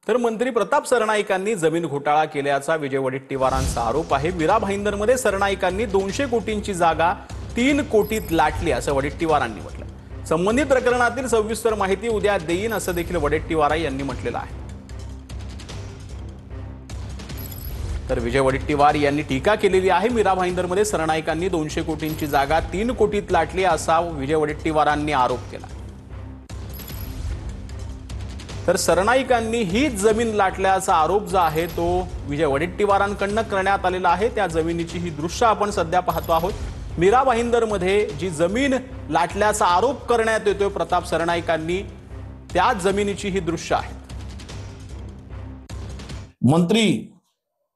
तर मंत्री प्रताप सरनाईकांनी जमीन घोटाळा केल्याचा विजय वडेट्टीवारांचा आरोप आहे। मीरा भाईंदरमध्ये सरनाईकांनी 200 कोटींची जागा 3 कोटीत लाटली असं वडेट्टीवारांनी म्हटलं। संबंधित प्रकरणातील सविस्तर माहिती उद्या देईन असं देखील वडेट्टीवार यांनी म्हटलेलं आहे। तर विजय वडेट्टीवार यांनी टीका केलेली आहे। मीरा भाईंदरमध्ये सरनाईकांनी 200 कोटींची जागा 3 कोटीत लाटली असा विजय वडेट्टीवारांनी आरोप केला। तर सरनाईकांनी ही जमीन लाटल्याचा आरोप जो आहे तो विजय वडेट्टीवारांकडून करण्यात आलेला आहे। त्या जमिनीची ही दृश्य आपण सध्या पाहतो आहोत। मीरा भाईंदरमध्ये जी जमीन लाटल्याचा आरोप करण्यात येतोय प्रताप सरनाईकांनी, त्या जमिनीची ही दृश्य आहे। मंत्री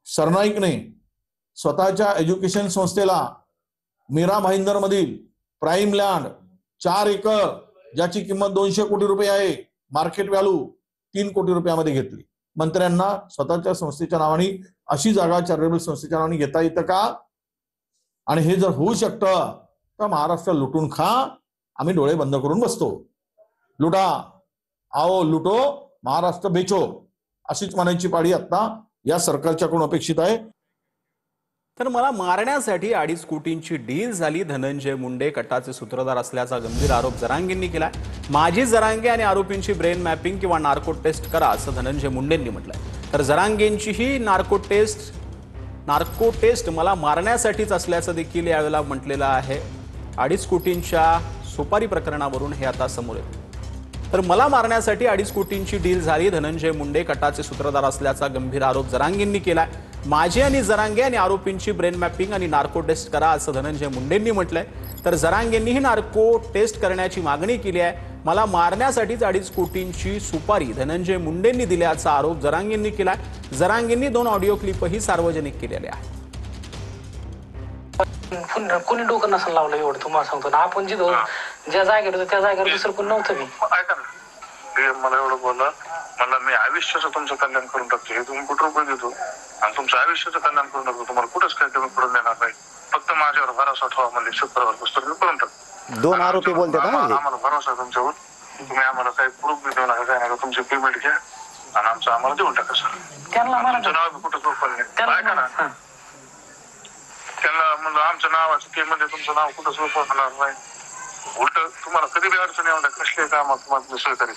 सरनाईकने स्वतःच्या एज्युकेशन संस्थेला मीरा भाईंदरमधील प्राइम लँड 4 एकर ज्याची किंमत 200 कोटी रुपये आहे, मार्केट व्हॅल्यू 3 कोटी रुपयामध्ये घेतली। मंत्र्यांना स्वतःच्या संस्थेच्या नावाने अशी जागा चॅरिटेबल संस्थेच्या नावाने घेता येतं का? आणि हे जर होऊ शकतं तर महाराष्ट्र लुटून खा, आम्ही डोळे बंद करून बसतो। लुटा आओ लुटो, महाराष्ट्र बेचो, अशीच म्हणायची पाळी आता या सरकारच्याकडून अपेक्षित आहे। तर मला मारण्यासाठी 2.5 कोटींची डील झाली, धनंजय मुंडे कटाचे सूत्रधार असल्याचा गंभीर आरोप जरांगेंनी केला। माझी जरांगे आणि आरोपींची ब्रेन मॅपिंग किंवा नार्को टेस्ट करा असं धनंजय मुंडेंनी म्हटलंय। तर जरांगेंची ही नार्को टेस्ट मला मारण्यासाठीच असल्याचं देखील यावेळेला म्हटलेलं आहे। 2.5 कोटींच्या सुपारी प्रकरणावरून हे आता समोर येतं। तर मला मारण्यासाठी 2.5 कोटींची डील झाली, धनंजय मुंडे कटाचे सूत्रधार असल्याचा गंभीर आरोप जरांगेंनी केलाय। माझी आणि जरांगे आणि आरोपींची ब्रेन मॅपिंग आणि नार्को टेस्ट करा असं धनंजय मुंडेंनी म्हटलंय। तर जरांगेंनी ही नार्को टेस्ट करण्याची मागणी केली आहे। मला मारण्यासाठीच 2.5 कोटींची सुपारी धनंजय मुंडेंनी दिल्याचा आरोप जरांगेंनी केलाय। जरांगेंनी 2 ऑडिओ क्लिपही सार्वजनिक केलेले आहेत। कोणी डोकं नसेल लावलं एवढं तुम्हाला सांगतो ना। आपण जिथं ज्या जागेवर होतो त्या जागेवर दुसरं कोण नव्हतं। मी ऐका ना, मला एवढं बोला, मला मी आयुष्याचं तुमचं कल्याण करून टाकतो, हे तुम्ही कुठं रुपये देतो आणि तुमचं आयुष्याचं कल्याण करून टाकतो, तुम्हाला कुठंच काही कमी पडून देणार नाही। फक्त माझ्यावर भरोसा ठेवा, म्हणजे शुक्रवार पुस्तक मी करून टाकतो। 2 आरोपी बोलतात आम्हाला भरोसा तुमच्यावर, तुम्ही आम्हाला काही प्रूफ बी देऊ नका, काय नका, तुमची पेमेंट घ्या आणि आमचं आम्हाला देऊन टाका सर। तुमचं नाव बी कुठं प्रूफ नाही, ऐका ना, त्यांना म्हणलं आमच्या नावाचं केमध्ये तुमचं नाव कुठं प्रूफ होणार नाही। उलट तुम्हाला कधी बी अडचण येऊन कसले काम तुम्हाला सहकार्य।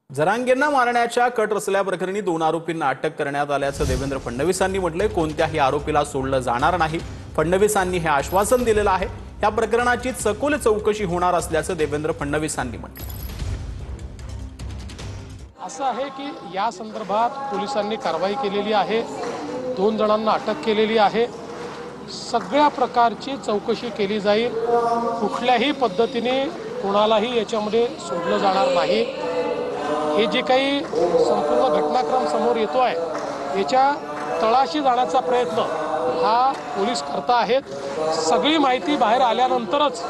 जरांगेंना मारण्याच्या कट रचल्या प्रकरणी 2 आरोपींना अटक करण्यात आल्याचं देवेंद्र फडणवीसांनी म्हटलंय। कोणत्याही आरोपीला सोडलं जाणार नाही, फडणवीसांनी हे आश्वासन दिलेलं आहे। या प्रकरणाची सखोल चौकशी होणार असल्याचं देवेंद्र फडणवीसांनी म्हटलं। असं आहे की या संदर्भात पोलिसांनी कारवाई केलेली आहे, 2 जणांना अटक केलेली आहे। सगळ्या प्रकारची चौकशी केली जाईल, कुठल्याही पद्धतीने कोणालाही याच्यामध्ये सोडलं जाणार नाही। हे जे काही संपूर्ण घटनाक्रम समोर येतो आहे याच्या तळाशी जाण्याचा प्रयत्न हा पोलीस करत आहेत। सगळी माहिती बाहेर आल्यानंतरच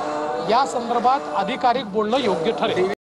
या संदर्भात अधिकारिक बोलणं योग्य ठरेल।